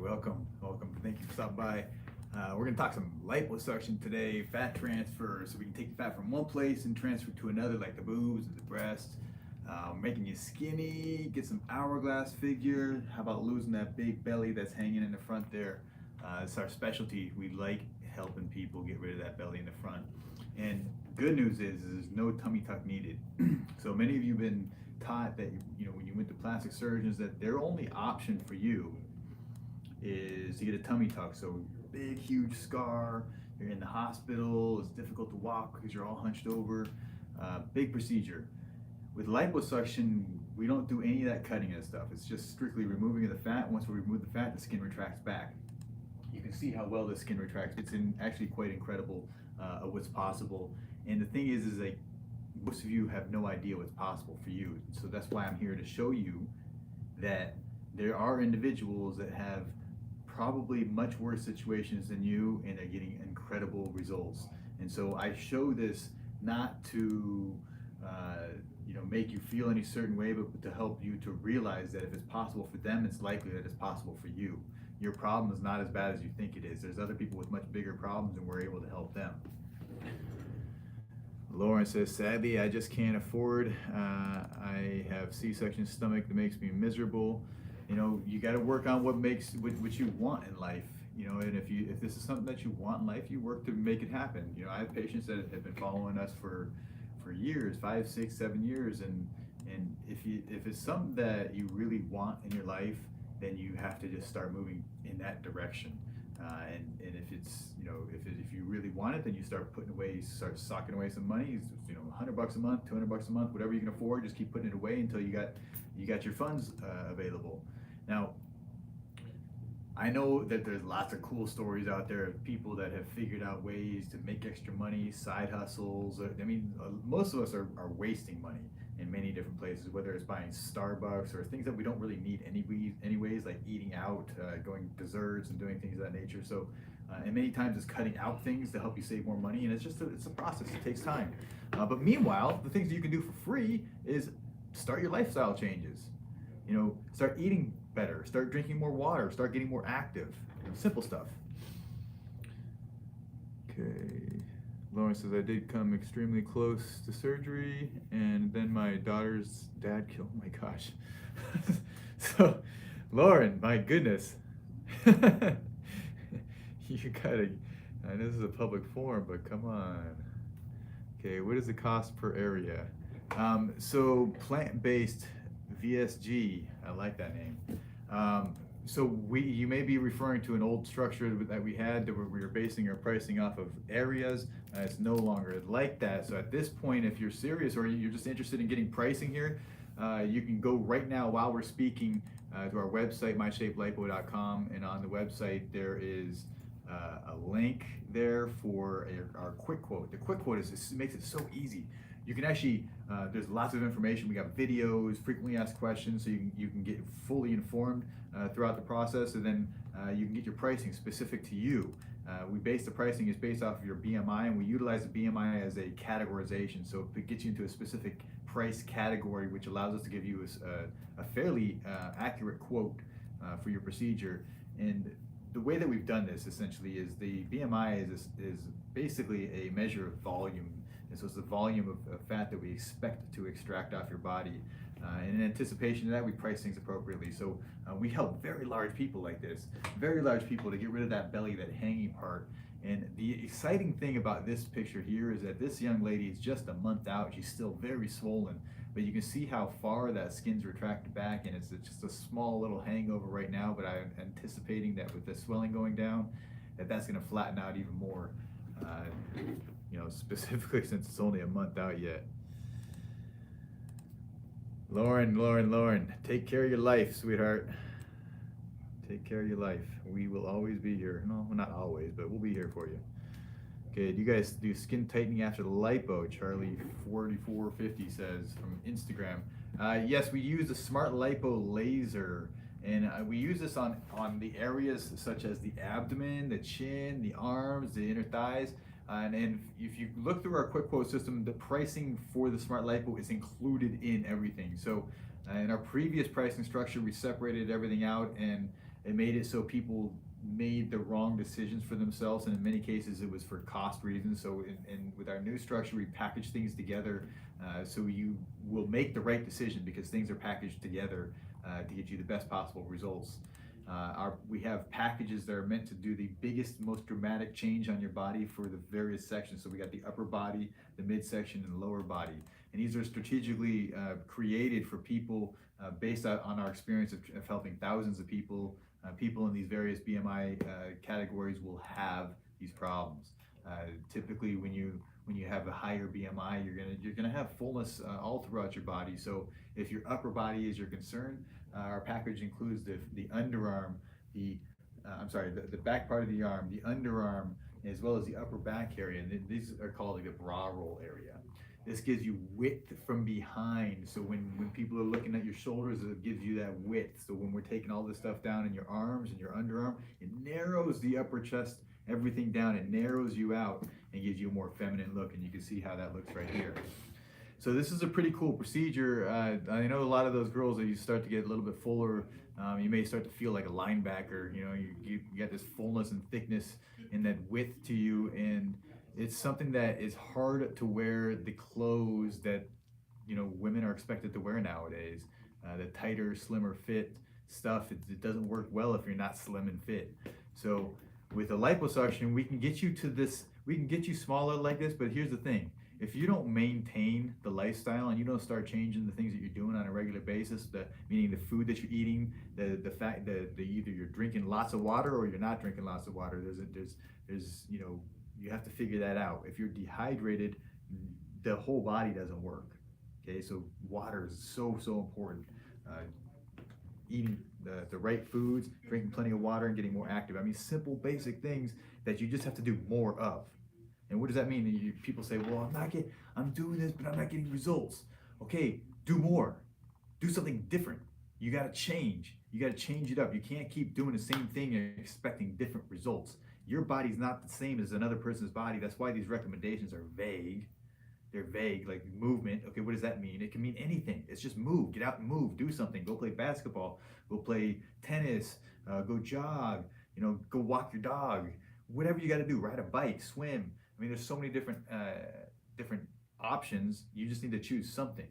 welcome. Thank you for stopping by. We're going to talk some liposuction today, fat transfer, so we can take the fat from one place and transfer it to another, like the boobs and the breasts, making you skinny, get some hourglass figure. How about losing that big belly that's hanging in the front there? It's our specialty. We like helping people get rid of that belly in the front. And good news is there's no tummy tuck needed. So many of you have been taught that when you went to plastic surgeons that their only option for you is to get a tummy tuck. So big huge scar, you're in the hospital, it's difficult to walk because you're all hunched over, big procedure. With liposuction, we don't do any of that cutting and stuff. It's just strictly removing of the fat. Once we remove the fat, the skin retracts back. You can see how well the skin retracts. It's actually quite incredible of what's possible. And the thing is like most of you have no idea what's possible for you. So that's why I'm here to show you that there are individuals that have probably much worse situations than you, and they're getting incredible results. And so I show this not to make you feel any certain way, but to help you to realize that if it's possible for them, it's likely that it's possible for you. Your problem is not as bad as you think it is. There's other people with much bigger problems, and we're able to help them. Lauren says, sadly, I just can't afford. I have C-section stomach that makes me miserable. You got to work on what you want in life. And if this is something that you want in life, you work to make it happen. I have patients that have been following us for years, 5, 6, 7 years, and if it's something that you really want in your life, then you have to just start moving in that direction. And if it's if you really want it, then you start socking away some money. $100 a month, $200 a month, whatever you can afford. Just keep putting it away until you got your funds available. Now, I know that there's lots of cool stories out there of people that have figured out ways to make extra money, side hustles. Most of us are wasting money in many different places, whether it's buying Starbucks or things that we don't really need anyways, like eating out, going desserts and doing things of that nature. So, and many times it's cutting out things to help you save more money, and it's a process. It takes time. But meanwhile, the things that you can do for free is start your lifestyle changes. Start eating better, start drinking more water, start getting more active. Simple stuff. Okay. Lauren says, I did come extremely close to surgery, and then my daughter's dad killed. Oh my gosh. So, Lauren, my goodness. You gotta, I know this is a public forum, but come on. Okay, what is the cost per area? So plant-based VSG, I like that name. So you may be referring to an old structure that we had that we were basing our pricing off of areas. It's no longer like that. So at this point, if you're serious or you're just interested in getting pricing here, you can go right now while we're speaking to our website, myshapelipo.com, and on the website there is a link there for our quick quote. The quick quote makes it so easy. You can actually, there's lots of information. We got videos, frequently asked questions, so you can get fully informed throughout the process, and then you can get your pricing specific to you. The pricing is based off of your BMI, and we utilize the BMI as a categorization, so it gets you into a specific price category, which allows us to give you a fairly accurate quote for your procedure. And the way that we've done this essentially is the BMI is basically a measure of volume. And so it's the volume of fat that we expect to extract off your body. And in anticipation of that, we price things appropriately. So we help very large people like this, very large people, to get rid of that belly, that hanging part. And the exciting thing about this picture here is that this young lady is just a month out. She's still very swollen, but you can see how far that skin's retracted back, and it's just a small little hangover right now, but I'm anticipating that with the swelling going down, that's gonna flatten out even more. Specifically since it's only a month out yet. Lauren, take care of your life, sweetheart. Take care of your life. We will always be here. No, not always, but we'll be here for you. Okay, do you guys do skin tightening after the lipo? Charlie4450 says from Instagram. Yes, we use the Smart Lipo laser, and we use this on the areas such as the abdomen, the chin, the arms, the inner thighs. And if you look through our quick quote system, the pricing for the Smart Lipo is included in everything. So in our previous pricing structure, we separated everything out, and It made it so people made the wrong decisions for themselves, and in many cases it was for cost reasons. So with our new structure, we package things together so you will make the right decision because things are packaged together to get you the best possible results. We have packages that are meant to do the biggest, most dramatic change on your body for the various sections. So we got the upper body, the midsection, and the lower body. And these are strategically created for people based on our experience of helping thousands of people. People in these various BMI categories will have these problems. Typically, when you have a higher BMI, you're gonna have fullness all throughout your body. So if your upper body is your concern, our package includes the underarm, the back part of the arm, the underarm, as well as the upper back area. And these are called like the bra roll area. This gives you width from behind. So when people are looking at your shoulders, it gives you that width. So when we're taking all this stuff down in your arms and your underarm, it narrows the upper chest, everything down. It narrows you out and gives you a more feminine look. And you can see how that looks right here. So this is a pretty cool procedure. I know a lot of those girls that you start to get a little bit fuller, you may start to feel like a linebacker. You know, you got this fullness and thickness and that width to you, and it's something that is hard to wear the clothes that women are expected to wear nowadays. The tighter, slimmer fit stuff, it doesn't work well if you're not slim and fit. So with a liposuction, we can get you to this. We can get you smaller like this, but here's the thing. If you don't maintain the lifestyle and you don't start changing the things that you're doing on a regular basis, meaning the food that you're eating, the fact that either you're drinking lots of water or you're not drinking lots of water, there's you have to figure that out. If you're dehydrated, the whole body doesn't work. Okay, so water is so important. Eating the right foods, drinking plenty of water, and getting more active. I mean, simple, basic things that you just have to do more of. And what does that mean? People say, well, I'm doing this, but I'm not getting results. Okay, do more. Do something different. You got to change. You got to change it up. You can't keep doing the same thing and expecting different results. Your body's not the same as another person's body. That's why these recommendations are vague. They're vague, like movement. Okay, what does that mean? It can mean anything. It's just move. Get out and move. Do something. Go play basketball. Go play tennis. Go jog. Go walk your dog. Whatever you got to do. Ride a bike. Swim. I mean, there's so many different options. You just need to choose something.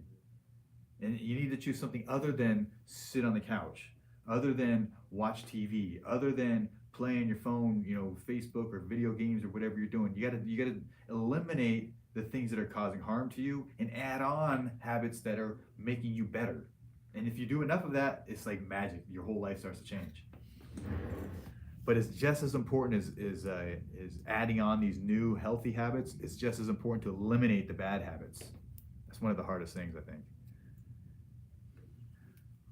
And you need to choose something other than sit on the couch, other than watch TV, other than play on your phone, Facebook or video games or whatever you're doing. You gotta eliminate the things that are causing harm to you and add on habits that are making you better. And if you do enough of that, it's like magic. Your whole life starts to change. But it's just as important as adding on these new healthy habits. It's just as important to eliminate the bad habits. That's one of the hardest things, I think.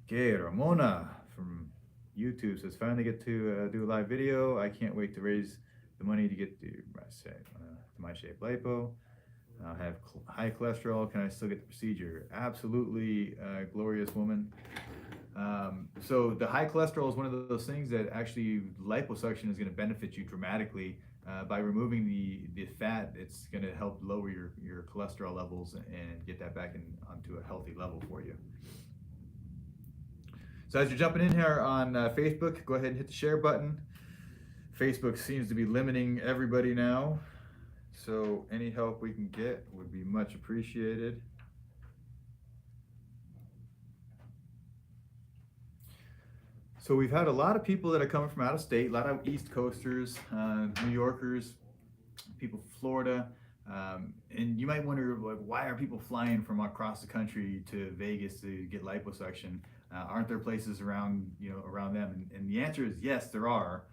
Okay, Ramona from YouTube says, finally get to do a live video. I can't wait to raise the money to get to my shape lipo. I have high cholesterol. Can I still get the procedure? Absolutely, glorious woman. So the high cholesterol is one of those things that actually liposuction is going to benefit you dramatically. By removing the fat, it's going to help lower your cholesterol levels and get that back onto a healthy level for you. So as you're jumping in here on Facebook, go ahead and hit the share button. Facebook seems to be limiting everybody now, so any help we can get would be much appreciated. So we've had a lot of people that are coming from out of state, a lot of East Coasters, New Yorkers, people from Florida, and you might wonder, like, why are people flying from across the country to Vegas to get liposuction? Aren't there places around them? And the answer is yes, there are.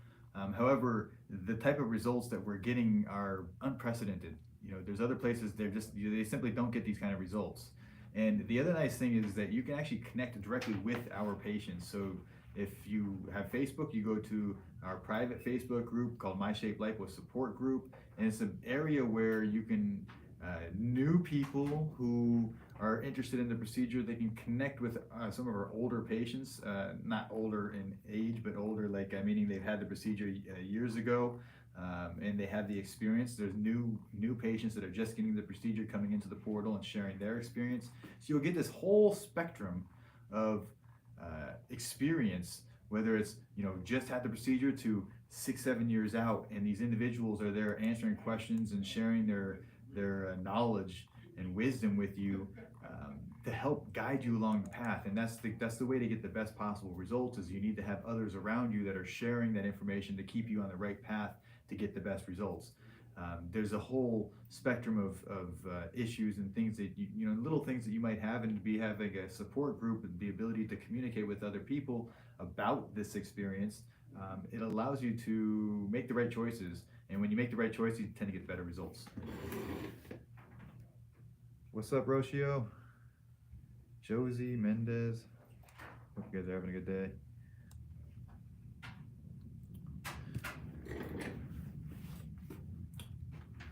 However, the type of results that we're getting are unprecedented. There's other places they simply don't get these kind of results. And the other nice thing is that you can actually connect directly with our patients. So if you have Facebook, you go to our private Facebook group called My Shape Lipo Support Group, and it's an area where you can new people who are interested in the procedure, they can connect with some of our older patients, not older in age, but older meaning they've had the procedure years ago, and they have the experience. There's new patients that are just getting the procedure coming into the portal and sharing their experience. So you'll get this whole spectrum of experience whether it's, just had the procedure to 6, 7 years out, and these individuals are there answering questions and sharing their knowledge and wisdom with you, to help guide you along the path. And that's the way to get the best possible results. Is you need to have others around you that are sharing that information to keep you on the right path to get the best results. There's a whole spectrum of issues and things that little things that you might have, and to be having a support group and the ability to communicate with other people about this experience, it allows you to make the right choices. And when you make the right choices, you tend to get better results. What's up, Rocio? Josie Mendez. Hope you guys are having a good day.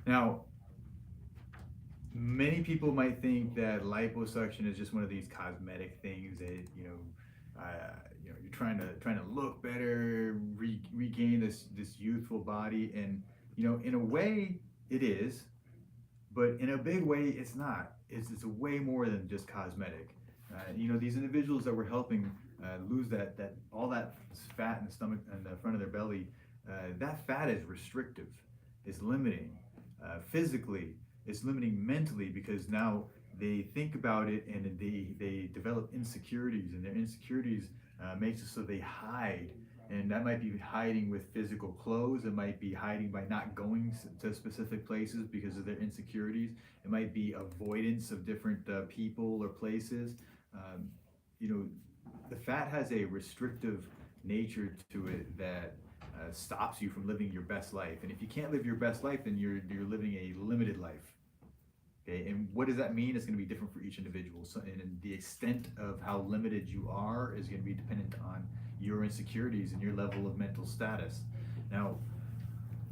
Now, many people might think that liposuction is just one of these cosmetic things that you're trying to look better, regain this youthful body, and in a way it is, but in a big way it's not. It's a way more than just cosmetic. These individuals that we're helping lose that all that fat in the stomach and the front of their belly, that fat is restrictive, it's limiting. Physically, it's limiting mentally, because now they think about it and they develop insecurities, and their insecurities makes it so they hide. And that might be hiding with physical clothes. It might be hiding by not going to specific places because of their insecurities. It might be avoidance of different people or places. The fat has a restrictive nature to it that stops you from living your best life. And if you can't live your best life, then you're living a limited life. Okay, and what does that mean? It's going to be different for each individual. So, and the extent of how limited you are is going to be dependent on your insecurities and your level of mental status. Now,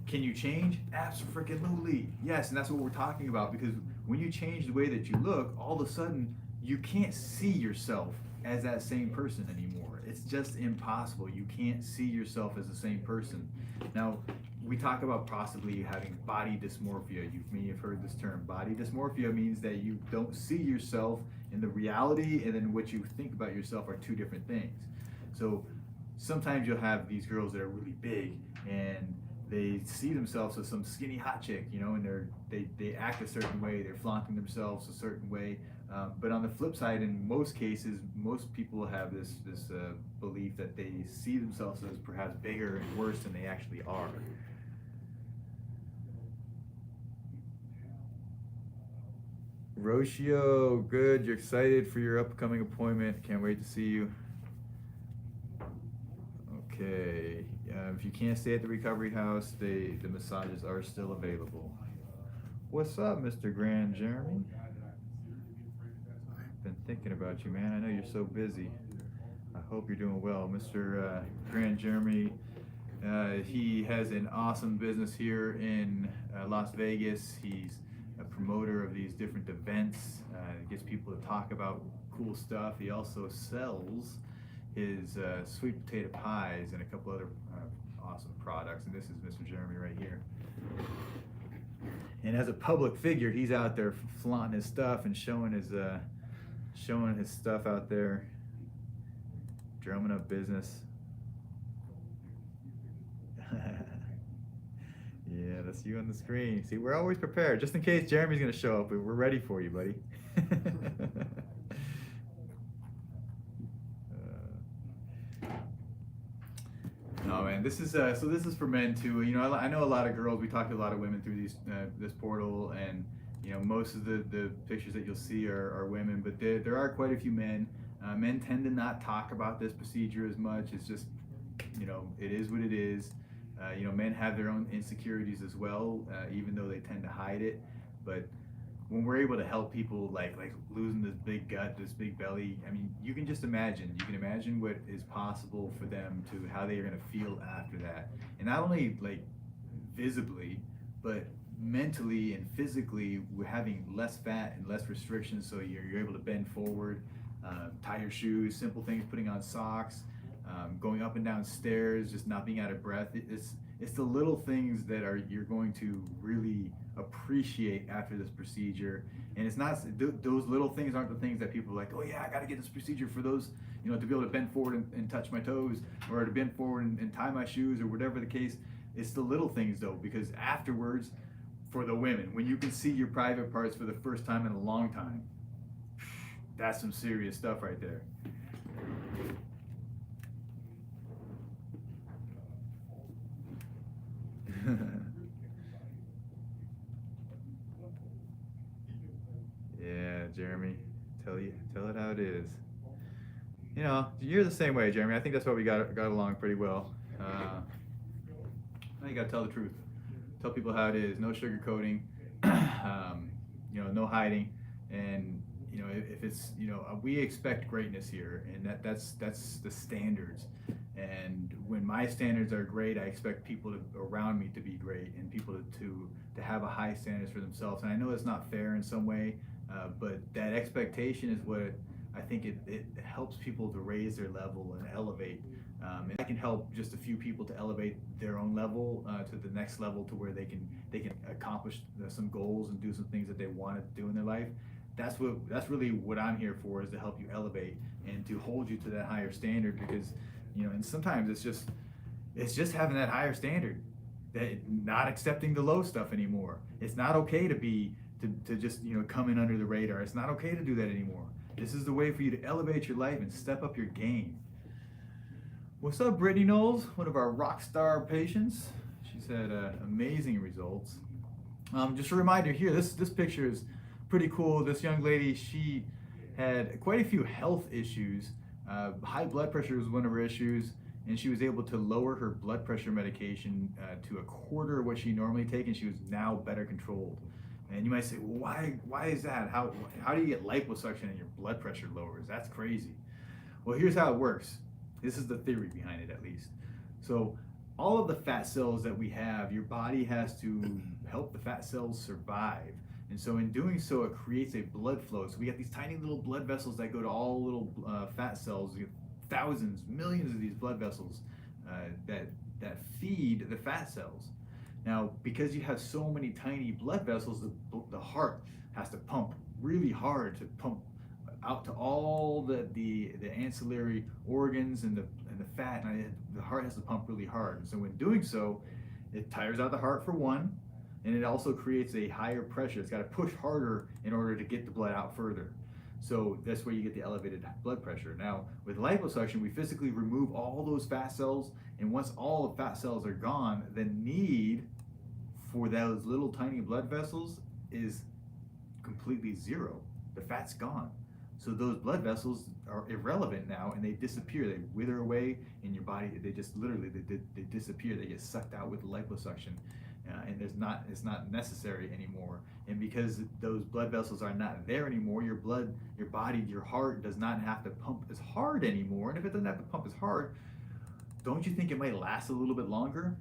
can you change? Absolutely, yes. And that's what we're talking about, because when you change the way that you look, all of a sudden you can't see yourself as that same person anymore. It's just impossible. You can't see yourself as the same person. Now, we talk about possibly having body dysmorphia. You may have heard this term. Body dysmorphia means that you don't see yourself in the reality, and then what you think about yourself are two different things. So sometimes you'll have these girls that are really big, and they see themselves as some skinny hot chick, and they act a certain way. They're flaunting themselves a certain way. But on the flip side, in most cases, most people have this belief that they see themselves as perhaps bigger and worse than they actually are. Rocio, good. You're excited for your upcoming appointment. Can't wait to see you. Okay. If you can't stay at the recovery house, the massages are still available. What's up, Mr. Grand Jeremy? I've been thinking about you, man. I know you're so busy. I hope you're doing well. Mr. Grand Jeremy, he has an awesome business here in Las Vegas. He's a promoter of these different events. Gets people to talk about cool stuff. He also sells his sweet potato pies and a couple other awesome products. And this is Mr. Jeremy right here. And as a public figure, he's out there flaunting his stuff and showing his stuff out there, drumming up business. Yeah, that's you on the screen. See, we're always prepared, just in case Jeremy's gonna show up. We're ready for you, buddy. No, man, this is so this is for men too. I know a lot of girls. We talk to a lot of women through this portal, and most of the pictures that you'll see are women, but there are quite a few men. Men tend to not talk about this procedure as much. It's just, it is what it is. Men have their own insecurities as well, even though they tend to hide it. But when we're able to help people like losing this big gut, this big belly, I mean, you can just imagine. You can imagine what is possible for them, to how they are going to feel after that. And not only like visibly, but mentally and physically, we're having less fat and less restrictions, so you're able to bend forward, tie your shoes, simple things, putting on socks. going up and down stairs, just not being out of breath. It's the little things that you're going to really appreciate after this procedure. And it's not those little things aren't the things that people are like, oh yeah, I got to get this procedure for those, you know, to be able to bend forward and touch my toes, or to bend forward and tie my shoes, or whatever the case. It's the little things though, because afterwards, for the women, when you can see your private parts for the first time in a long time, that's some serious stuff right there. Yeah, Jeremy, tell it how it is. You know, you're the same way, Jeremy. I think that's why we got along pretty well. You gotta tell the truth. Tell people how it is. No sugarcoating. You know, no hiding. And you know, if it's, you know, we expect greatness here, and that's the standards. And when my standards are great, I expect people around me to be great, and people to have a high standards for themselves. And I know it's not fair in some way, but that expectation is what I think it helps people to raise their level and elevate. And I can help just a few people to elevate their own level to the next level, to where they can accomplish some goals and do some things that they want to do in their life. That's really what I'm here for, is to help you elevate and to hold you to that higher standard. Because, you know, and sometimes it's just having that higher standard, that not accepting the low stuff anymore. It's not okay to just, you know, come in under the radar. It's not okay to do that anymore. This is the way for you to elevate your life and step up your game. What's up, Brittany Knowles, one of our rock star patients? She's had amazing results. Just a reminder here, this picture is pretty cool. This young lady, she had quite a few health issues. High blood pressure was one of her issues, and she was able to lower her blood pressure medication to a quarter of what she normally takes, and she was now better controlled. And you might say, well, why is that? How do you get liposuction and your blood pressure lowers? That's crazy. Well, here's how it works. This is the theory behind it, at least. So all of the fat cells that we have, your body has to help the fat cells survive. And so in doing so, it creates a blood flow. So we got these tiny little blood vessels that go to all little fat cells. We have thousands, millions of these blood vessels that feed the fat cells. Now, because you have so many tiny blood vessels, the heart has to pump really hard to pump out to all the ancillary organs and the fat, and the heart has to pump really hard. And so when doing so, it tires out the heart for one, and it also creates a higher pressure. It's got to push harder in order to get the blood out further. So that's where you get the elevated blood pressure. Now, with liposuction, we physically remove all those fat cells, and once all the fat cells are gone, the need for those little tiny blood vessels is completely zero. The fat's gone. So those blood vessels are irrelevant now, and they disappear. They wither away in your body. They just literally they disappear. They get sucked out with liposuction, and it's not necessary anymore. And because those blood vessels are not there anymore, your body, your heart does not have to pump as hard anymore. And if it doesn't have to pump as hard, don't you think it might last a little bit longer?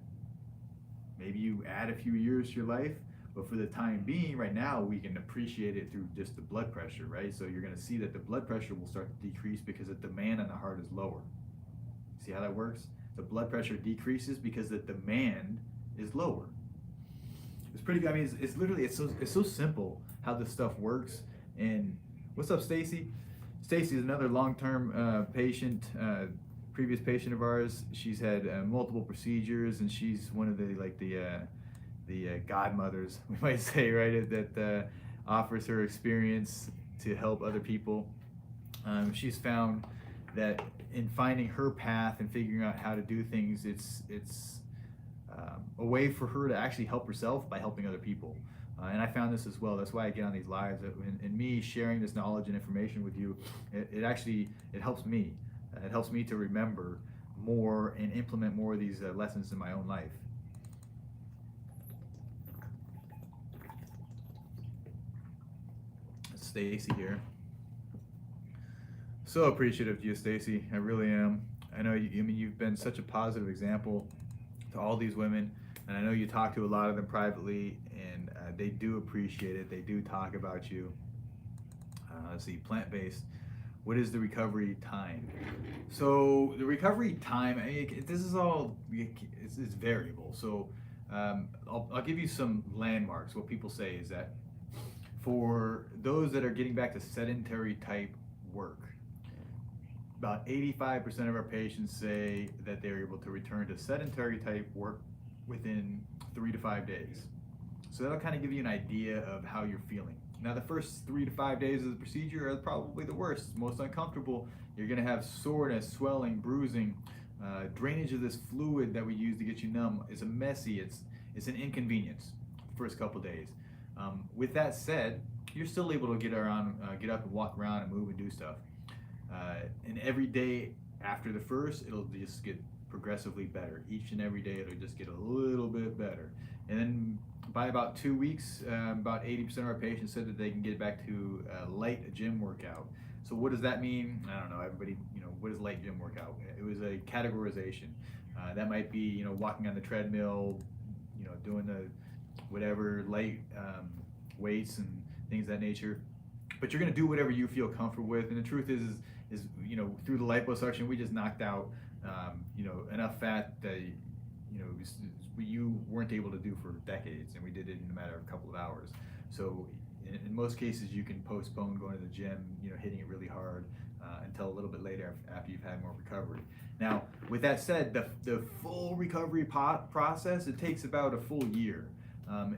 Maybe you add a few years to your life. But for the time being, right now, we can appreciate it through just the blood pressure, right? So you're going to see that the blood pressure will start to decrease because the demand on the heart is lower. See how that works? The blood pressure decreases because the demand is lower. It's pretty good. I mean, it's literally, it's so simple how this stuff works. And what's up, Stacy? Stacy is another long-term patient, previous patient of ours. She's had multiple procedures, and she's one of the godmothers, we might say, right, that offers her experience to help other people. She's found that in finding her path and figuring out how to do things, it's a way for her to actually help herself by helping other people. And I found this as well. That's why I get on these lives. And me sharing this knowledge and information with you, it helps me. It helps me to remember more and implement more of these lessons in my own life. Stacy here. So appreciative of you, Stacy. I really am. I know you've been such a positive example to all these women, and I know you talk to a lot of them privately, and they do appreciate it. They do talk about you. Let's see, plant-based. what is the recovery time? So the recovery time, I mean, this is all, it's variable. So I'll give you some landmarks. What people say is that for those that are getting back to sedentary type work, about 85% of our patients say that they're able to return to sedentary type work within 3 to 5 days. So that'll kind of give you an idea of how you're feeling. Now, the first 3 to 5 days of the procedure are probably the worst, most uncomfortable. You're going to have soreness, swelling, bruising, drainage of this fluid that we use to get you numb. It's a messy, it's an inconvenience the first couple days. With that said, you're still able to get up and walk around and move and do stuff. And every day after the first, it'll just get progressively better. Each and every day, it'll just get a little bit better. And then by about 2 weeks, about 80% of our patients said that they can get back to light gym workout. So what does that mean? I don't know. Everybody, what is light gym workout? It was a categorization. That might be, walking on the treadmill, doing the whatever light weights and things of that nature. But you're going to do whatever you feel comfortable with. And the truth is through the liposuction, we just knocked out, enough fat that, you weren't able to do for decades, and we did it in a matter of a couple of hours. So in most cases, you can postpone going to the gym, hitting it really hard until a little bit later after you've had more recovery. Now, with that said, the full recovery process, it takes about a full year.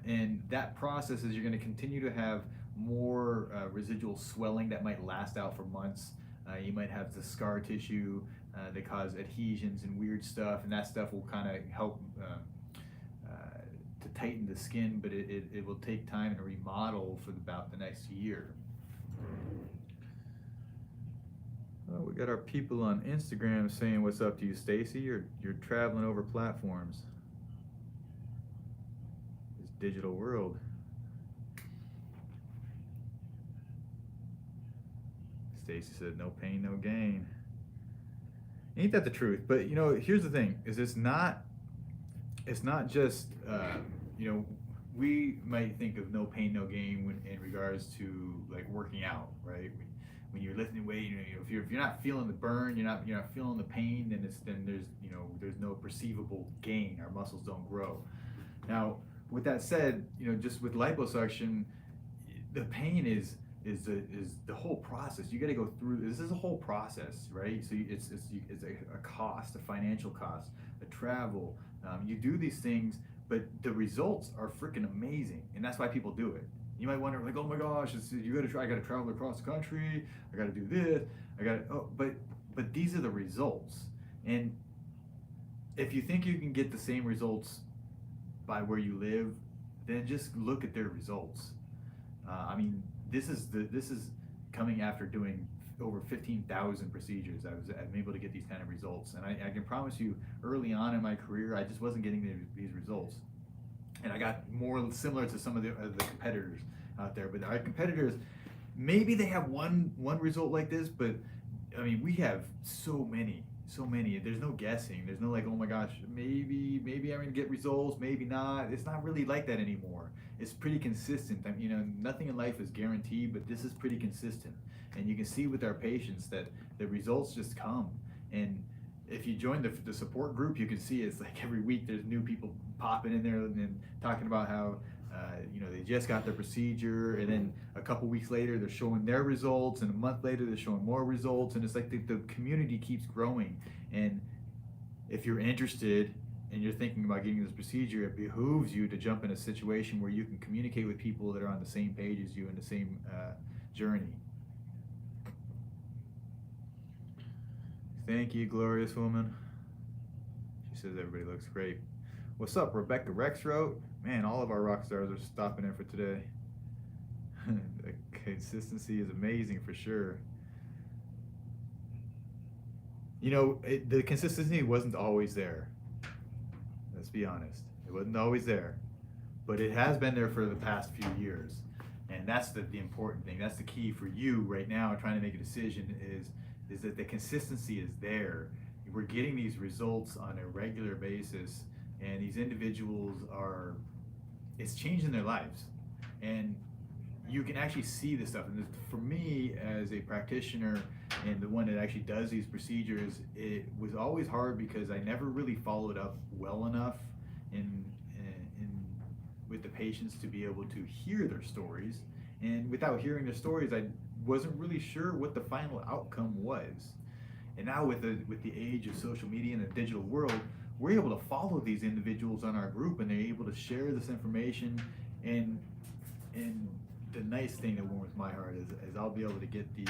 And that process is you're going to continue to have more residual swelling that might last out for months. You might have the scar tissue that cause adhesions and weird stuff, and that stuff will kind of help to tighten the skin, but it will take time to remodel for about the next year. Well, we got our people on Instagram saying what's up to you, Stacy. You're traveling over platforms. This digital world. Stacy said, "No pain, no gain." Ain't that the truth? But here's the thing: is it's not just we might think of no pain, no gain when in regards to like working out, right? When you're lifting weight, if you're not feeling the burn, you're not feeling the pain, then there's no perceivable gain. Our muscles don't grow. Now, with that said, just with liposuction, the pain is the whole process. You got to go through. This is a whole process, right? So it's a cost, a financial cost, a travel. You do these things, but the results are freaking amazing, and that's why people do it. You might wonder, like, oh my gosh, I got to travel across the country. I got to do this. But these are the results. And if you think you can get the same results by where you live, then just look at their results. This is coming after doing over 15,000 procedures. I'm able to get these kind of results, and I can promise you, early on in my career, I just wasn't getting these results, and I got more similar to some of the competitors out there. But our competitors, maybe they have one result like this, but we have so many. There's no guessing. There's no like, oh my gosh, maybe I'm gonna get results, maybe not. It's not really like that anymore. It's pretty consistent. Nothing in life is guaranteed, but this is pretty consistent. And you can see with our patients that the results just come. And if you join the support group, you can see it's like every week there's new people popping in there and talking about how they just got their procedure, and then a couple weeks later they're showing their results, and a month later they're showing more results, and it's like the community keeps growing. And if you're interested and you're thinking about getting this procedure, it behooves you to jump in a situation where you can communicate with people that are on the same page as you in the same journey. Thank you, glorious woman. She says everybody looks great. What's up, Rebecca Rexroth? Man, all of our rock stars are stopping in for today. The consistency is amazing for sure. The consistency wasn't always there. Let's be honest. It wasn't always there. But it has been there for the past few years. And that's the important thing. That's the key for you right now trying to make a decision is that the consistency is there. We're getting these results on a regular basis, and these individuals it's changing their lives. And you can actually see this stuff. And for me, as a practitioner, and the one that actually does these procedures, it was always hard because I never really followed up well enough in with the patients to be able to hear their stories. And without hearing their stories, I wasn't really sure what the final outcome was. And now with the age of social media and the digital world, we're able to follow these individuals on our group, and they're able to share this information. And the nice thing that warms my heart is I'll be able to get these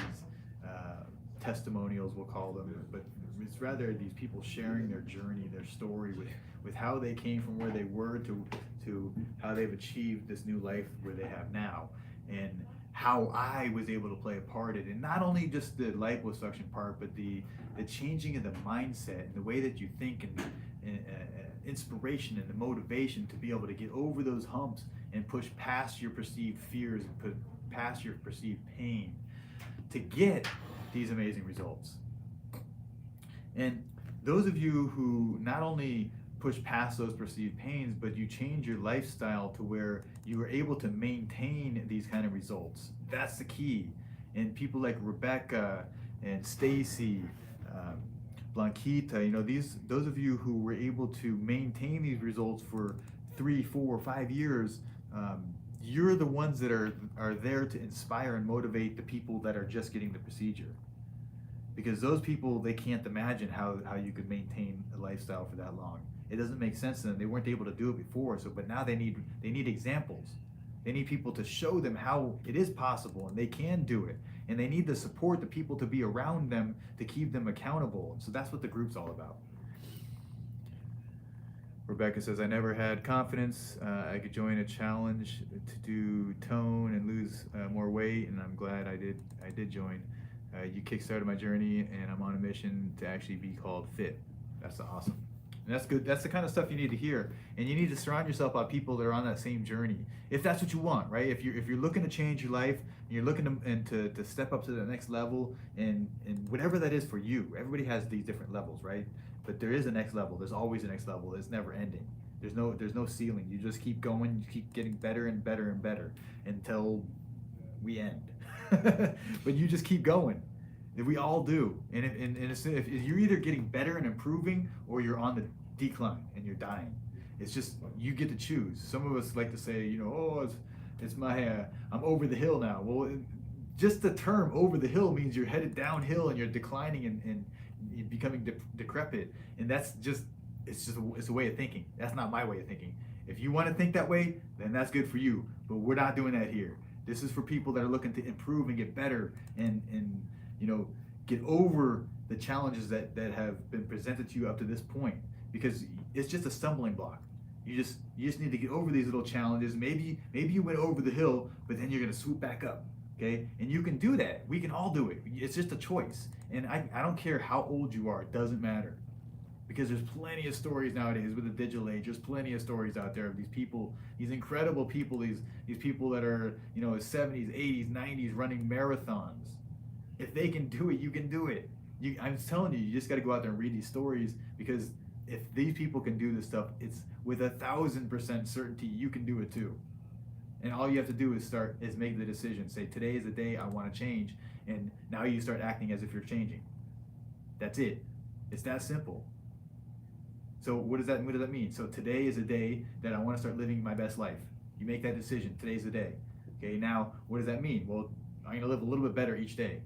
testimonials, we'll call them, but it's rather these people sharing their journey, their story, with how they came from where they were to how they've achieved this new life where they have now, and how I was able to play a part in it. And not only just the liposuction part, but the changing of the mindset and the way that you think, and inspiration and the motivation to be able to get over those humps and push past your perceived fears and put past your perceived pain to get these amazing results. And those of you who not only push past those perceived pains, but you change your lifestyle to where you are able to maintain these kind of results. That's the key. And people like Rebecca and Stacy, Blanquita, you know, those of you who were able to maintain these results for 3, 4, 5 years, you're the ones that are there to inspire and motivate the people that are just getting the procedure. Because those people, they can't imagine how you could maintain a lifestyle for that long. It doesn't make sense to them. They weren't able to do it before, but now they need examples. They need people to show them how it is possible and they can do it. And they need the support, the people to be around them to keep them accountable. So that's what the group's all about. Rebecca says, I never had confidence I could join a challenge to do tone and lose more weight, and I'm glad I did join. You kickstarted my journey, and I'm on a mission to actually be called fit. That's awesome. And that's good. That's the kind of stuff you need to hear. And you need to surround yourself by people that are on that same journey. If that's what you want, right? If you're looking to change your life, and you're looking to step up to the next level, and whatever that is for you. Everybody has these different levels, right? But there is a next level. There's always a next level. It's never ending. There's no ceiling. You just keep going. You keep getting better and better and better until we end. But you just keep going. We all do. And if you're either getting better and improving, or you're on the decline and you're dying. It's just, you get to choose. Some of us like to say, you know, oh, it's my I'm over the hill now. Well, just the term over the hill means you're headed downhill and you're declining and becoming decrepit. And it's a way of thinking. That's not my way of thinking. If you want to think that way, then that's good for you. But we're not doing that here. This is for people that are looking to improve and get better and you know, get over the challenges that have been presented to you up to this point, because it's just a stumbling block. You just need to get over these little challenges. Maybe you went over the hill, but then you're gonna swoop back up, okay? And you can do that. We can all do it. It's just a choice. And I don't care how old you are, it doesn't matter. Because there's plenty of stories nowadays with the digital age. There's plenty of stories out there of these people, these incredible people, these people that are, you know, 70s, 80s, 90s running marathons. If they can do it, you can do it. I'm telling you, you just got to go out there and read these stories, because if these people can do this stuff, it's with 1,000% certainty you can do it too. And all you have to do is make the decision. Say, today is the day I want to change, and now you start acting as if you're changing. That's it. It's that simple. So what does that mean? So today is a day that I want to start living my best life. You make that decision. Today's the day. Okay. Now, what does that mean? Well, I'm going to live a little bit better each day.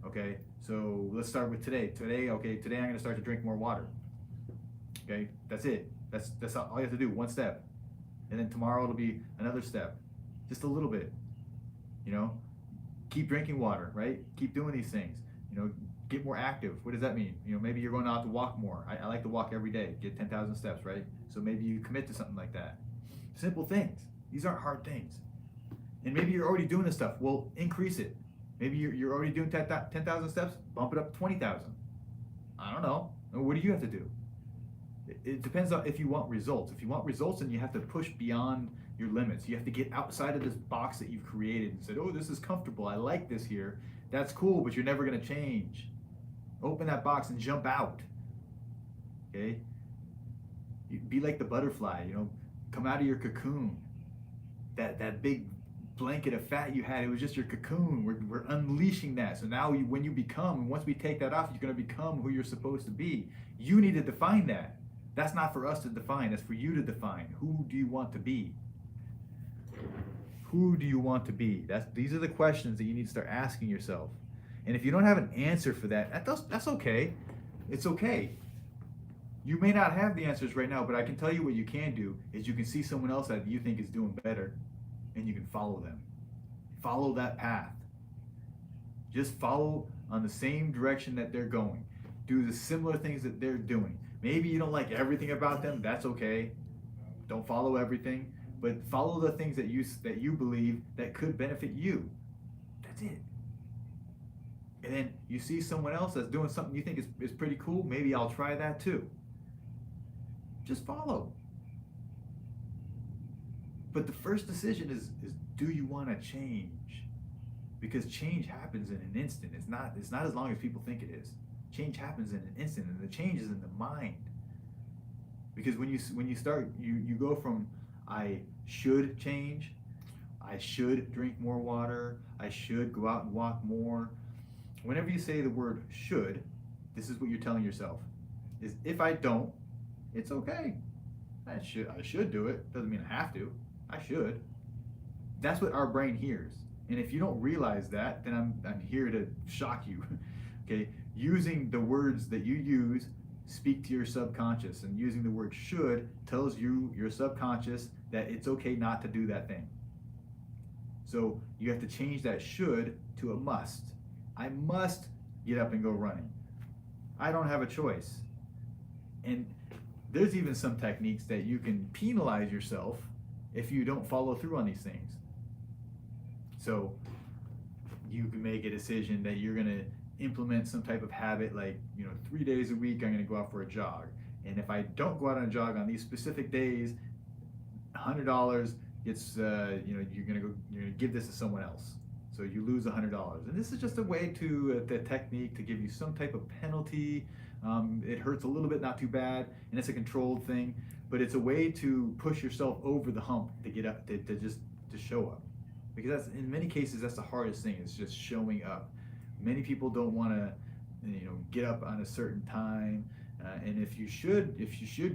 Okay, so let's start with today. Today I'm going to start to drink more water. Okay, that's it. That's all you have to do, one step. And then tomorrow it'll be another step. Just a little bit. You know, keep drinking water, right? Keep doing these things. You know, get more active. What does that mean? You know, maybe you're going out to walk more. I like to walk every day, get 10,000 steps, right? So maybe you commit to something like that. Simple things. These aren't hard things. And maybe you're already doing this stuff. Well, increase it. Maybe you're already doing 10,000 steps, bump it up to 20,000. I don't know. What do you have to do? It depends on if you want results. If you want results, then you have to push beyond your limits. You have to get outside of this box that you've created and said, oh, this is comfortable. I like this here. That's cool, but you're never going to change. Open that box and jump out. Okay? Be like the butterfly, you know, come out of your cocoon. That big blanket of fat you had. It was just your cocoon. We're unleashing that. So now when you become, once we take that off, you're going to become who you're supposed to be. You need to define that. That's not for us to define. That's for you to define. Who do you want to be? Who do you want to be? These are the questions that you need to start asking yourself. And if you don't have an answer for that, that's okay. It's okay. You may not have the answers right now, but I can tell you what you can do is you can see someone else that you think is doing better, and you can follow them. Follow that path. Just follow on the same direction that they're going. Do the similar things that they're doing. Maybe you don't like everything about them. That's okay. Don't follow everything, but follow the things that you believe that could benefit you. That's it. And then you see someone else that's doing something you think is pretty cool. Maybe I'll try that too. Just follow. But the first decision is do you want to change? Because change happens in an instant. It's not as long as people think it is. Change happens in an instant, and the change is in the mind. Because when you start, you go from I should change, I should drink more water, I should go out and walk more. Whenever you say the word should, this is what you're telling yourself. Is if I don't, it's okay. I should do it. Doesn't mean I have to. I should. That's what our brain hears. And if you don't realize that, then I'm here to shock you. Okay? Using the words that you use speak to your subconscious, and using the word should tells you, your subconscious, that it's okay not to do that thing. So you have to change that should to a must. I must get up and go running. I don't have a choice. And there's even some techniques that you can penalize yourself if you don't follow through on these things. So you can make a decision that you're going to implement some type of habit, like 3 days a week I'm going to go out for a jog, and if I don't go out on a jog on these specific days, $100 gets you're going to give this to someone else, so you lose $100. And this is just a way to the technique to give you some type of penalty. It hurts a little bit, not too bad, and it's a controlled thing, but it's a way to push yourself over the hump to get up, to show up, because that's, in many cases, that's the hardest thing, is just showing up. Many people don't want to, get up on a certain time, and if you should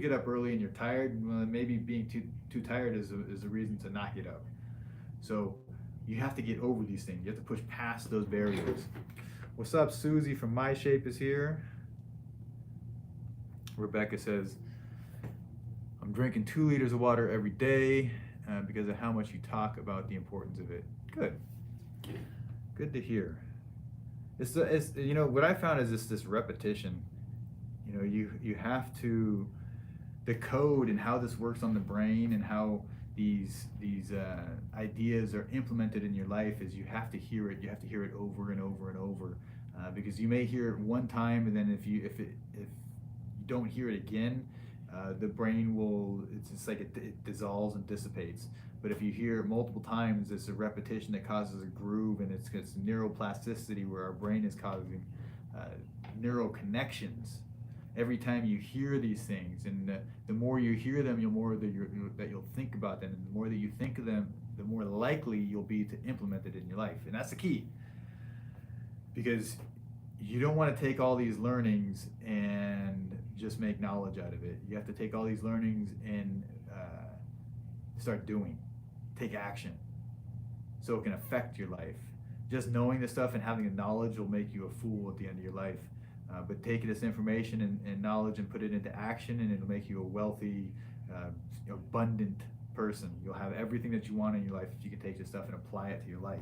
get up early and you're tired, well, maybe being too tired is a reason to not get up. So you have to get over these things. You have to push past those barriers. What's up, Susie from My Shape is here. Rebecca says, I'm drinking 2 liters of water every day because of how much you talk about the importance of it. Good to hear. It's what I found is this repetition. You have to, the code and how this works on the brain and how these ideas are implemented in your life is you have to hear it. You have to hear it over and over and over, because you may hear it one time, and then if you don't hear it again, the brain will, it's like it dissolves and dissipates. But if you hear it multiple times, it's a repetition that causes a groove, and it's neuroplasticity, where our brain is causing neural connections every time you hear these things. And the more you hear them, the more that you'll think about them, and the more that you think of them, the more likely you'll be to implement it in your life. And that's the key, because you don't want to take all these learnings and just make knowledge out of it. You have to take all these learnings and start doing. Take action, so it can affect your life. Just knowing this stuff and having the knowledge will make you a fool at the end of your life. But take this information and knowledge and put it into action, and it'll make you a wealthy, abundant person. You'll have everything that you want in your life if you can take this stuff and apply it to your life.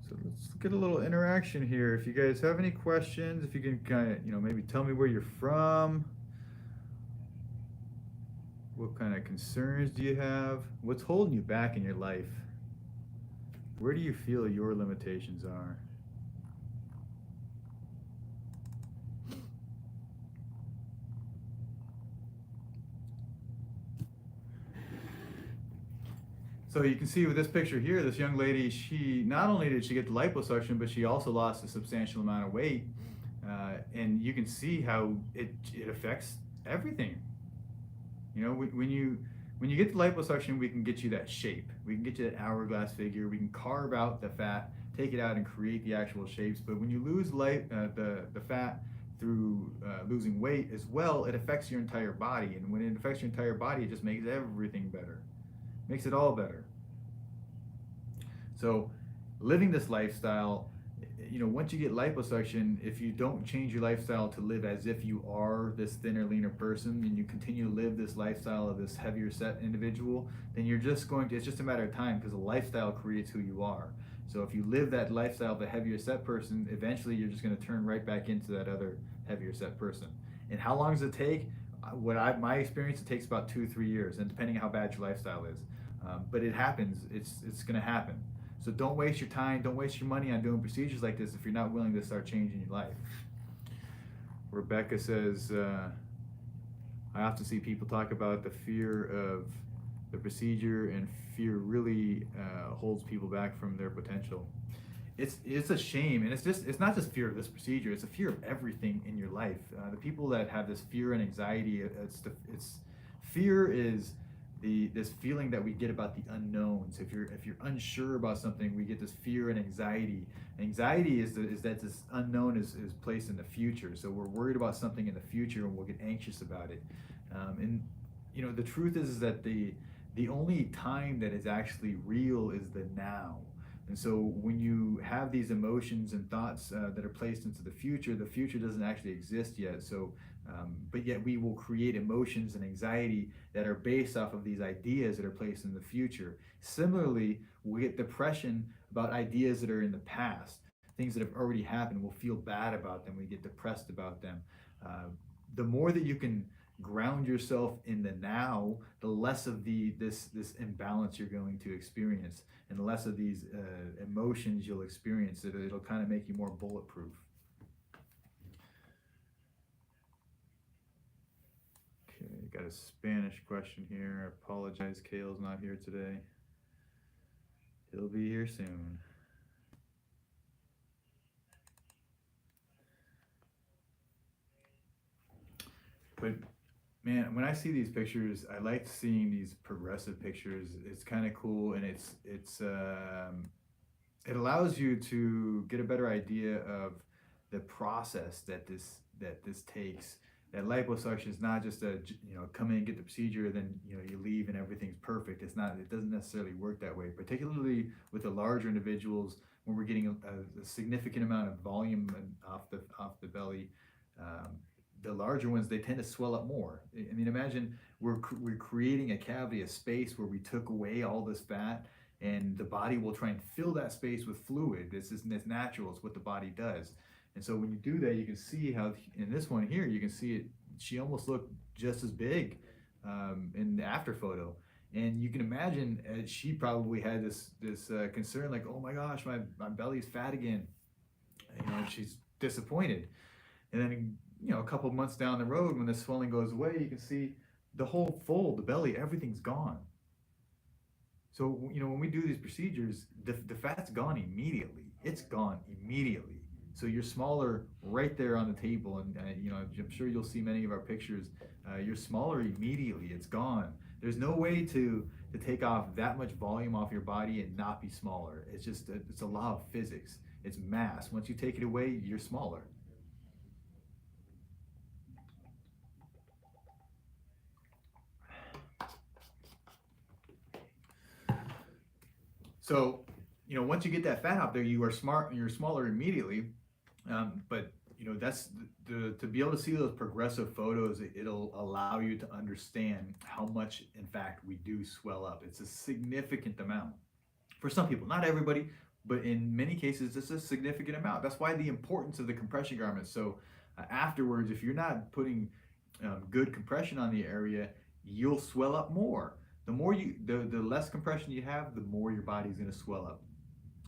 So let's get a little interaction here. If you guys have any questions, if you can kind of, maybe tell me where you're from. What kind of concerns do you have? What's holding you back in your life? Where do you feel your limitations are? So you can see with this picture here, this young lady, she not only did she get the liposuction, but she also lost a substantial amount of weight. And you can see how it affects everything. You know, when you get the liposuction, we can get you that shape. We can get you that hourglass figure. We can carve out the fat, take it out, and create the actual shapes. But when you lose the fat through losing weight as well, it affects your entire body. And when it affects your entire body, it just makes everything better, makes it all better. So, living this lifestyle, you know, once you get liposuction, if you don't change your lifestyle to live as if you are this thinner, leaner person, and you continue to live this lifestyle of this heavier set individual, then you're just going to, it's just a matter of time because the lifestyle creates who you are. So if you live that lifestyle of a heavier set person, eventually you're just going to turn right back into that other heavier set person. And how long does it take? My experience, it takes about 2 3 years, and depending on how bad your lifestyle is. But it happens. It's going to happen. So don't waste your time, don't waste your money on doing procedures like this if you're not willing to start changing your life. Rebecca says, I often see people talk about the fear of the procedure, and fear really holds people back from their potential. It's a shame, and it's not just fear of this procedure, it's a fear of everything in your life. The people that have this fear and anxiety, it's fear is this feeling that we get about the unknowns. If you're unsure about something, we get this fear and anxiety. Anxiety is that this unknown is placed in the future. So we're worried about something in the future, and we'll get anxious about it. And you know, the truth is that the only time that is actually real is the now. And so when you have these emotions and thoughts that are placed into the future doesn't actually exist yet. So, but yet we will create emotions and anxiety that are based off of these ideas that are placed in the future. Similarly, we get depression about ideas that are in the past, things that have already happened. We'll feel bad about them. We get depressed about them. The more that you can ground yourself in the now, the less of this imbalance you're going to experience, and the less of these emotions you'll experience. It'll kind of make you more bulletproof. Okay, got a Spanish question here. I apologize, Kale's not here today. He'll be here soon. But man, when I see these pictures, I like seeing these progressive pictures. It's kind of cool, and it allows you to get a better idea of the process that this takes. That liposuction is not just come in and get the procedure, then you leave and everything's perfect. It's not. It doesn't necessarily work that way. Particularly with the larger individuals, when we're getting a significant amount of volume off the belly. The larger ones, they tend to swell up more. I mean, imagine we're creating a cavity, a space where we took away all this fat, and the body will try and fill that space with fluid. It's natural. It's what the body does. And so when you do that, you can see how in this one here, you can see it. She almost looked just as big in the after photo, and you can imagine she probably had this concern, like, oh my gosh, my belly's fat again. She's disappointed, and then a couple of months down the road, when the swelling goes away, you can see the whole fold, the belly, everything's gone. So when we do these procedures, the fat's gone immediately. It's gone immediately. So you're smaller right there on the table, and I'm sure you'll see many of our pictures. You're smaller immediately. It's gone. There's no way to take off that much volume off your body and not be smaller. It's just it's a law of physics. It's mass. Once you take it away, you're smaller. So, once you get that fat out there, you are smart. You're smaller immediately. But that's to be able to see those progressive photos. It'll allow you to understand how much, in fact, we do swell up. It's a significant amount for some people, not everybody, but in many cases, it's a significant amount. That's why the importance of the compression garments. So afterwards, if you're not putting good compression on the area, you'll swell up more. The less compression you have, the more your body's going to swell up.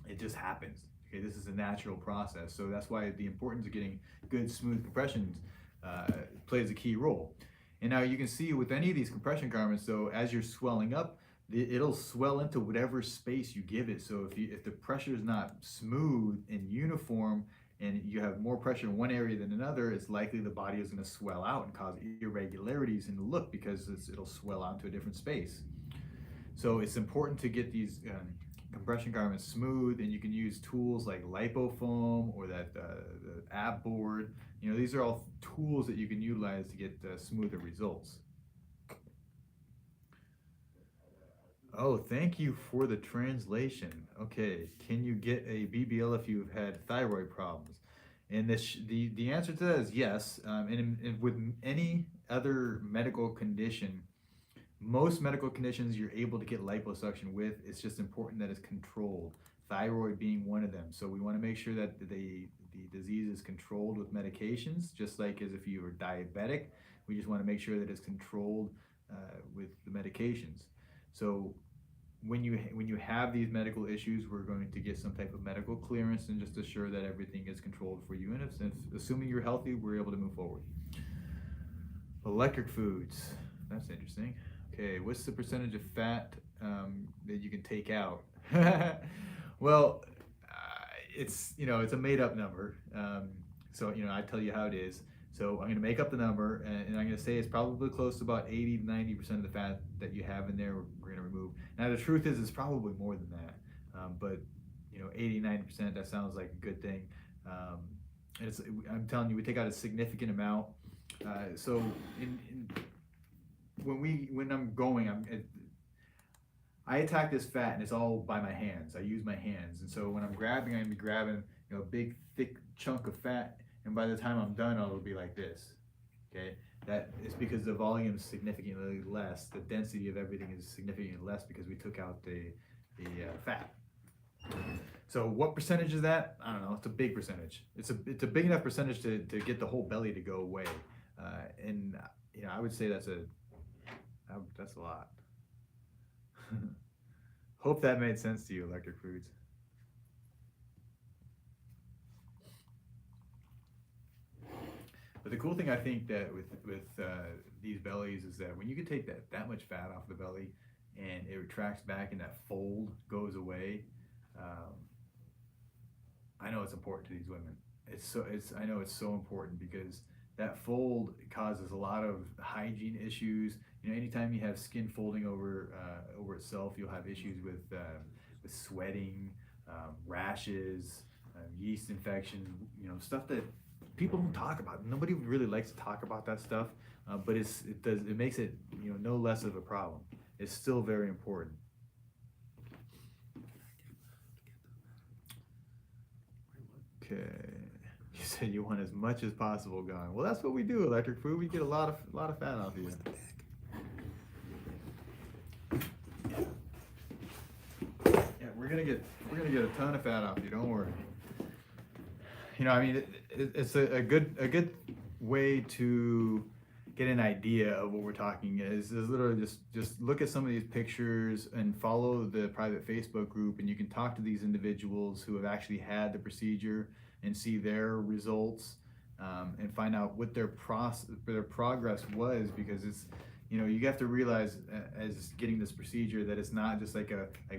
It just happens. Okay, this is a natural process. So that's why the importance of getting good, smooth compressions plays a key role. And now you can see with any of these compression garments, so as you're swelling up, it'll swell into whatever space you give it. So if the pressure is not smooth and uniform, and you have more pressure in one area than another, it's likely the body is going to swell out and cause irregularities in the look because it'll swell out into a different space. So it's important to get these compression garments smooth, and you can use tools like Lipo foam or the ab board. You know, these are all tools that you can utilize to get smoother results. Oh, thank you for the translation. Okay, can you get a BBL if you've had thyroid problems? And the answer to that is yes. And with any other medical condition, most medical conditions you're able to get liposuction with. It's just important that it's controlled. Thyroid being one of them. So we want to make sure that the disease is controlled with medications, just like as if you were diabetic. We just want to make sure that it's controlled with the medications. So when you have these medical issues, we're going to get some type of medical clearance and just assure that everything is controlled for you. And if assuming you're healthy, we're able to move forward. Electric foods. That's interesting. Okay, what's the percentage of fat that you can take out? Well, it's a made up number. So I tell you how it is. So I'm going to make up the number, and I'm going to say it's probably close to about 80 to 90% of the fat that you have in there. We're going to remove. Now the truth is, it's probably more than that. But 80, 90%. That sounds like a good thing. I'm telling you, we take out a significant amount. So when I'm going, I attack this fat, and it's all by my hands. I use my hands, and so when I'm grabbing, I'm gonna be grabbing a big thick chunk of fat, and by the time I'm done, it'll be like this. Okay, that is because the volume is significantly less. The density of everything is significantly less because we took out the fat. So what percentage is that? I don't know. It's a big percentage. It's a big enough percentage to get the whole belly to go away, and I would say that's a lot. Hope that made sense to you, Electric Foods. But the cool thing I think that with these bellies is that when you can take that much fat off the belly and it retracts back and that fold goes away, I know it's important to these women. I know it's so important because that fold causes a lot of hygiene issues. Anytime you have skin folding over itself, you'll have issues with sweating, rashes, yeast infections. Stuff that people don't talk about. Nobody really likes to talk about that stuff, but it makes it no less of a problem. It's still very important. Okay. You said you want as much as possible gone. Well, that's what we do, Electric Food. We get a lot of fat off you. Yeah, we're gonna get a ton of fat off you. Don't worry. It's a good way to get an idea of what we're talking is literally just look at some of these pictures and follow the private Facebook group, and you can talk to these individuals who have actually had the procedure and see their results, and find out what their progress was, because it's you have to realize as getting this procedure that it's not just like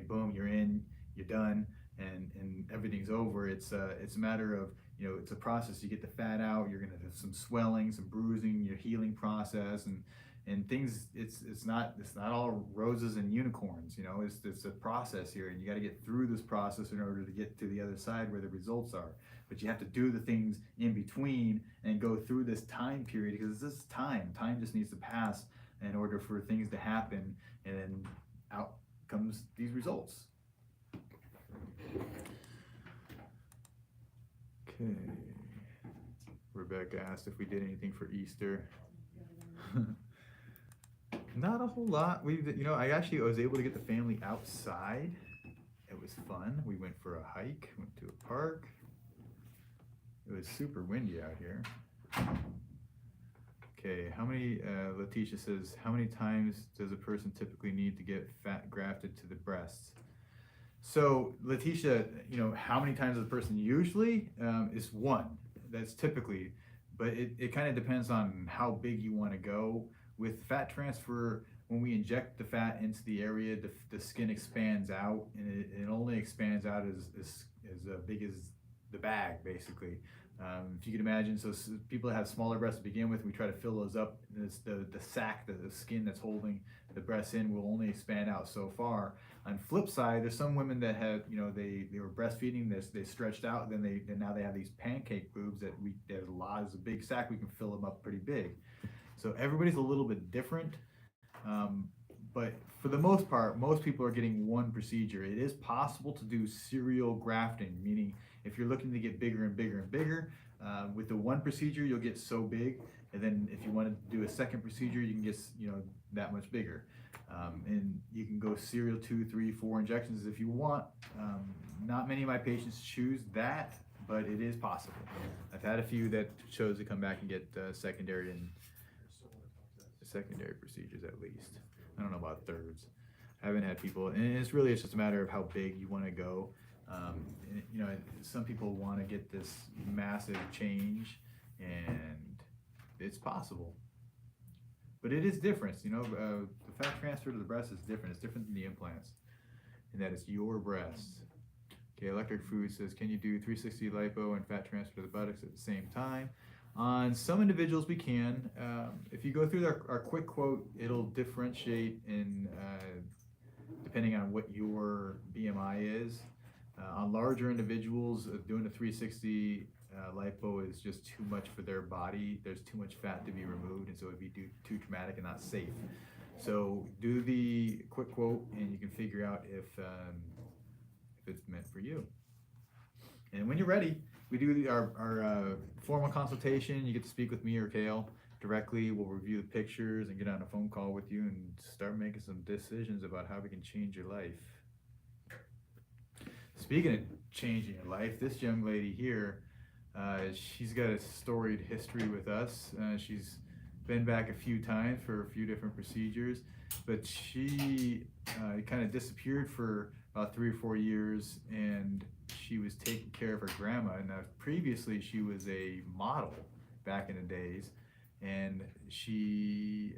boom, you're in, you're done, and everything's over. It's a matter of it's a process. You get the fat out, you're gonna have some swelling, some bruising, your healing process, and things. It's not all roses and unicorns. It's a process here, and you got to get through this process in order to get to the other side where the results are. But you have to do the things in between and go through this time period, because this time just needs to pass in order for things to happen, and then out comes these results. Okay. Rebecca asked if we did anything for Easter. Not a whole lot. I actually was able to get the family outside. It was fun. We went for a hike, went to a park. It was super windy out here. Okay, Letitia says, how many times does a person typically need to get fat grafted to the breasts? So Letitia, how many times does a person usually is one. That's typically, but it kind of depends on how big you want to go. With fat transfer, when we inject the fat into the area, the skin expands out, and it only expands out as big as the bag basically. If you can imagine, so people that have smaller breasts to begin with, we try to fill those up. The sac, the skin that's holding the breasts in will only expand out so far. On flip side, there's some women that have, they were breastfeeding this, they stretched out, then now they have these pancake boobs that there's a big sac, we can fill them up pretty big. So everybody's a little bit different. But for the most part, most people are getting one procedure. It is possible to do serial grafting, meaning if you're looking to get bigger and bigger and bigger, with the one procedure, you'll get so big. And then if you want to do a second procedure, you can get, that much bigger. And you can go serial 2, 3, 4 injections if you want. Not many of my patients choose that, but it is possible. I've had a few that chose to come back and get secondary procedures at least. I don't know about thirds. I haven't had people, and it's just a matter of how big you want to go. Some people want to get this massive change, and it's possible. But it is different, the fat transfer to the breast is different. It's different than the implants, and that it's your breast. Okay, Electric Food says, can you do 360 lipo and fat transfer to the buttocks at the same time? On some individuals we can. If you go through our quick quote, it'll differentiate in depending on what your BMI is. On larger individuals, doing a 360 lipo is just too much for their body. There's too much fat to be removed, and so it'd be too traumatic and not safe. So do the quick quote, and you can figure out if it's meant for you. And when you're ready, we do our formal consultation. You get to speak with me or Kale directly. We'll review the pictures and get on a phone call with you and start making some decisions about how we can change your life. Speaking of changing your life, this young lady here, she's got a storied history with us. She's been back a few times for a few different procedures, but she kind of disappeared for about 3 or 4 years, and she was taking care of her grandma. And previously she was a model back in the days, and she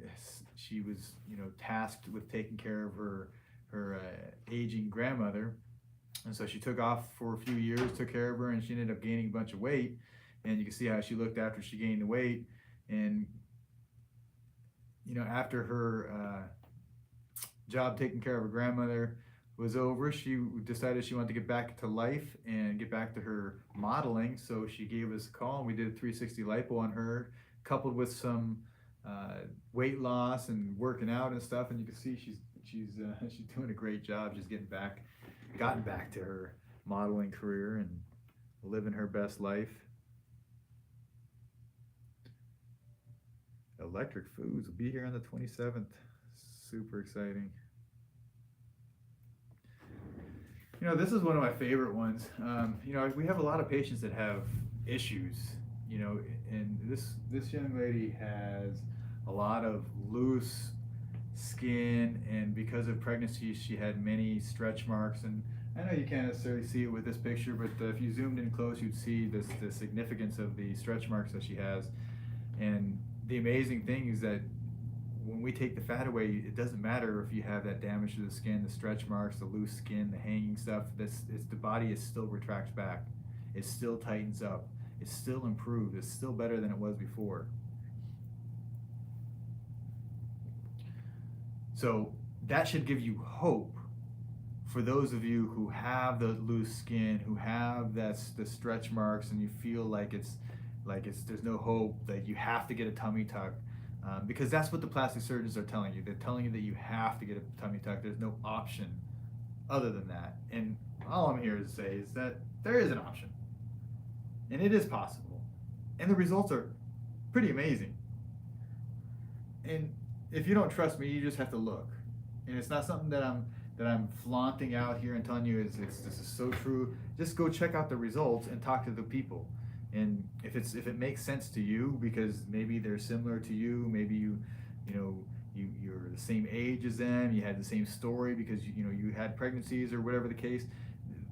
was tasked with taking care of her aging grandmother. And so she took off for a few years, took care of her, and she ended up gaining a bunch of weight. And you can see how she looked after she gained the weight. And after her job taking care of her grandmother was over, she decided she wanted to get back to life and get back to her modeling. So she gave us a call, and we did a 360 lipo on her, coupled with some weight loss and working out and stuff. And you can see she's doing a great job. She's gotten back to her modeling career and living her best life. Electric Foods will be here on the 27th. Super exciting. This is one of my favorite ones. We have a lot of patients that have issues, and this young lady has a lot of loose skin, and because of pregnancy she had many stretch marks. And I know you can't necessarily see it with this picture, but if you zoomed in close, you'd see the significance of the stretch marks that she has. And the amazing thing is that when we take the fat away, it doesn't matter if you have that damage to the skin, the stretch marks, the loose skin, the hanging stuff. The body still retracts back. It still tightens up. It's still improved. It's still better than it was before. So that should give you hope for those of you who have the loose skin, who have the stretch marks, and you feel like there's no hope, that you have to get a tummy tuck. Because that's what the plastic surgeons are telling you. They're telling you that you have to get a tummy tuck. There's no option other than that. And all I'm here to say is that there is an option. And it is possible. And the results are pretty amazing. And if you don't trust me, you just have to look. And it's not something that I'm flaunting out here and telling you this is so true. Just go check out the results and talk to the people. And if it makes sense to you, because maybe they're similar to you, maybe you're the same age as them, you had the same story because you had pregnancies or whatever the case.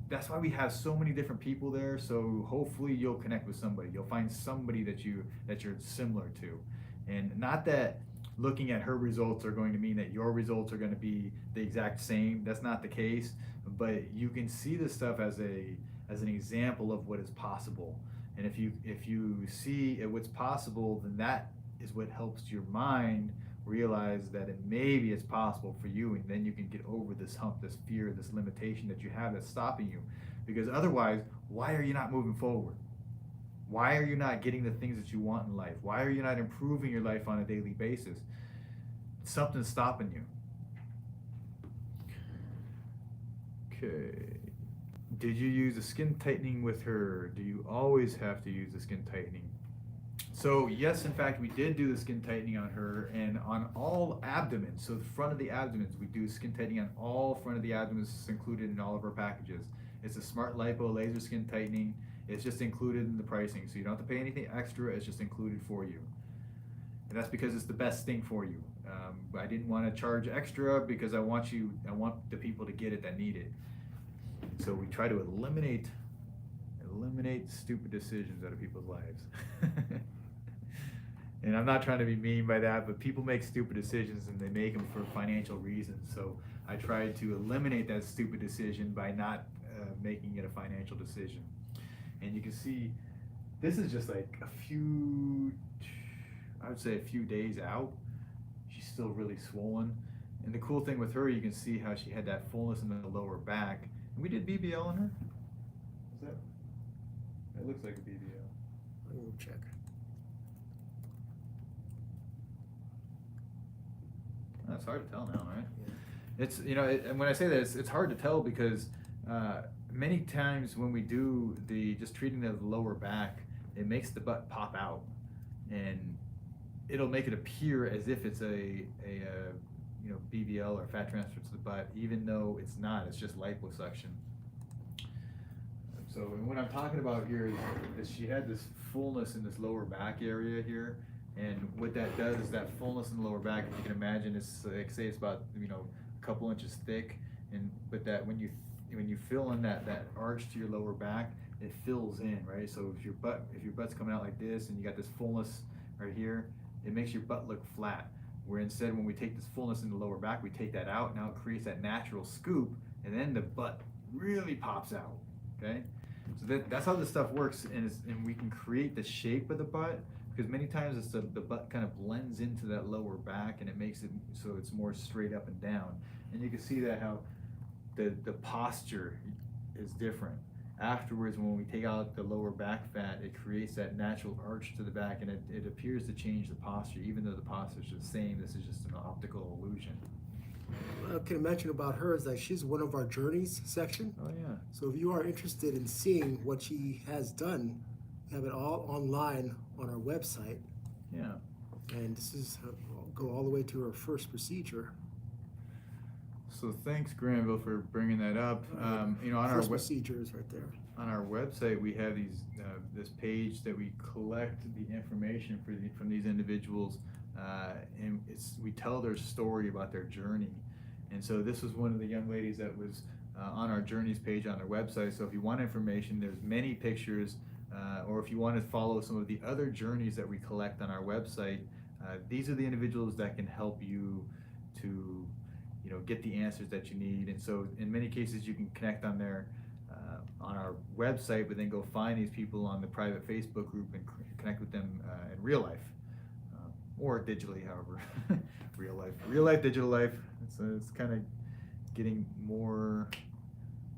That's why we have so many different people there. So hopefully you'll connect with somebody. You'll find somebody that you're similar to, and not that looking at her results are going to mean that your results are going to be the exact same. That's not the case. But you can see this stuff as a as an example of what is possible. And if you see what's possible, then that is what helps your mind realize that maybe it's possible for you, and then you can get over this hump, this fear, this limitation that you have that's stopping you. Because otherwise, why are you not moving forward? Why are you not getting the things that you want in life? Why are you not improving your life on a daily basis? Something's stopping you. Okay. Did you use the skin tightening with her? Do you always have to use the skin tightening? So yes, in fact, we did do the skin tightening on her, and on all abdomens. So the front of the abdomens, we do skin tightening on all front of the abdomens. It's included in all of our packages. It's a Smart Lipo laser skin tightening. It's just included in the pricing, so you don't have to pay anything extra. It's just included for you, and that's because it's the best thing for you. I didn't want to charge extra because I want the people to get it that need it. So we try to eliminate stupid decisions out of people's lives. And I'm not trying to be mean by that, but people make stupid decisions and they make them for financial reasons. So I tried to eliminate that stupid decision by not making it a financial decision. And you can see, this is just like I would say a few days out. She's still really swollen. And the cool thing with her, you can see how she had that fullness in the lower back. And we did BBL on her. It looks like a BBL. I will check. It's hard to tell now, right? Yeah. It's, and when I say that, it's hard to tell because many times when we do just treating the lower back, it makes the butt pop out, and it'll make it appear as if it's a BBL or fat transfer to the butt, even though it's not. It's just liposuction. So what I'm talking about here is she had this fullness in this lower back area here, and what that does is that fullness in the lower back, if you can imagine, it's like, say it's about a couple inches thick, but that when you fill in that arch to your lower back, it fills in, right? So if your butt's coming out like this and you got this fullness right here, it makes your butt look flat. Where instead, when we take this fullness in the lower back, we take that out. Now it creates that natural scoop, and then the butt really pops out. Okay, so that's how this stuff works, and we can create the shape of the butt, because many times the butt kind of blends into that lower back, and it makes it so it's more straight up and down. And you can see that how the posture is different. Afterwards, when we take out the lower back fat, it creates that natural arch to the back, and it appears to change the posture, even though the posture is the same. This is just an optical illusion. What I can mention about her is that she's one of our journeys section. Oh yeah. So if you are interested in seeing what she has done, we have it all online on our website. Yeah. And this is go all the way to her first procedure. So thanks, Granville, for bringing that up. On our procedures right there. On our website, we have this page that we collect the information from these individuals, and we tell their story about their journey. And so this was one of the young ladies that was on our journeys page on our website. So if you want information, there's many pictures, or if you want to follow some of the other journeys that we collect on our website, these are the individuals that can help you to get the answers that you need. And so in many cases you can connect on on our website, but then go find these people on the private Facebook group and connect with them in real life, or digitally, however. real life, digital life. It's kind of getting more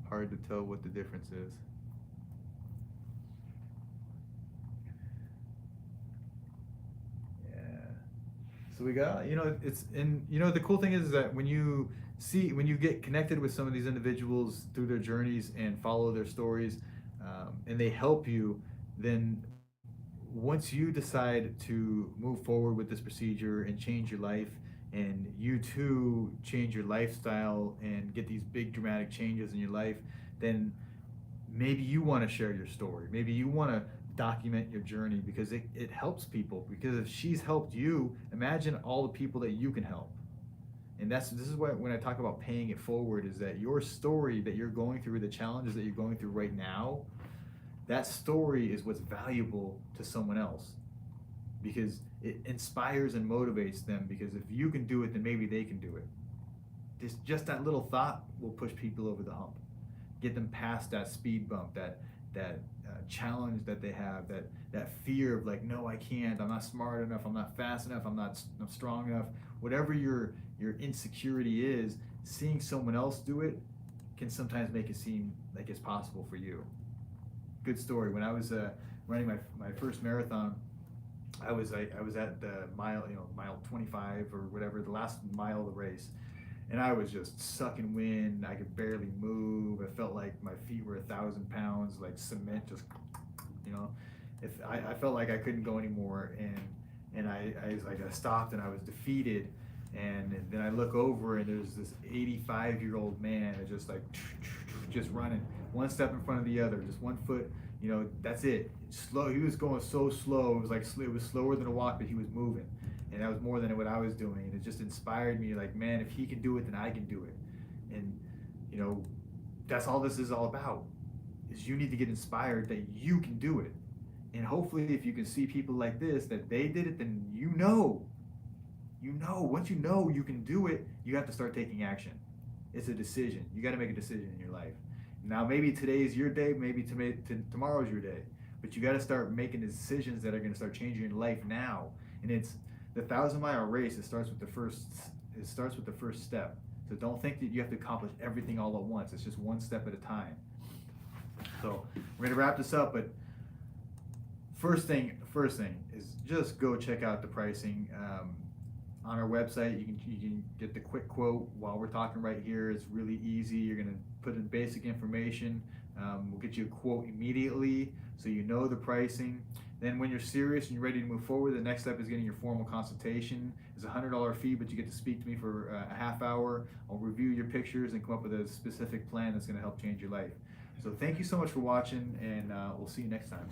hard to tell what the difference is. So we got, the cool thing is that when you get connected with some of these individuals through their journeys and follow their stories, and they help you, then once you decide to move forward with this procedure and change your life, and you too change your lifestyle and get these big dramatic changes in your life, then maybe you want to share your story. Maybe you want to document your journey, because it helps people. Because if she's helped you, imagine all the people that you can help. And this is why when I talk about paying it forward, is that your story that you're going through, the challenges that you're going through right now, that story is what's valuable to someone else, because it inspires and motivates them. Because if you can do it, then maybe they can do it. Just that little thought will push people over the hump. get them past that speed bump, that challenge that they have, that fear of like, no, I can't, I'm not smart enough, I'm not fast enough, I'm not strong enough. Whatever your insecurity is, seeing someone else do it can sometimes make it seem like it's possible for you. Good story. When I was running my first marathon, I was at the mile, mile 25 or whatever, the last mile of the race, and I was just sucking wind. I could barely move. I felt like my feet were 1,000 pounds, like cement, just, if I felt like I couldn't go anymore, and I stopped and I was defeated, and then I look over and there's this 85-year-old man just like just running one step in front of the other, just one foot, that's it. Slow. He was going so slow. It was like it was slower than a walk, but he was moving, and that was more than what I was doing. And it just inspired me. Like, man, if he can do it, then I can do it. And that's all this is all about. Is you need to get inspired that you can do it. And hopefully, if you can see people like this that they did it, then once you can do it, you have to start taking action. It's a decision. You got to make a decision in your life. Now, maybe today's your day, maybe tomorrow's your day, but you got to start making the decisions that are going to start changing your life now. And it's the 1,000-mile race. It starts with the first step. So don't think that you have to accomplish everything all at once. It's just one step at a time. So we're going to wrap this up, but first thing is just go check out the pricing. On our website, you can get the quick quote while we're talking right here. It's really easy. You're going to put in basic information. We'll get you a quote immediately so you know the pricing. Then when you're serious and you're ready to move forward, the next step is getting your formal consultation. It's a $100 fee, but you get to speak to me for a half hour. I'll review your pictures and come up with a specific plan that's going to help change your life. So thank you so much for watching, and we'll see you next time.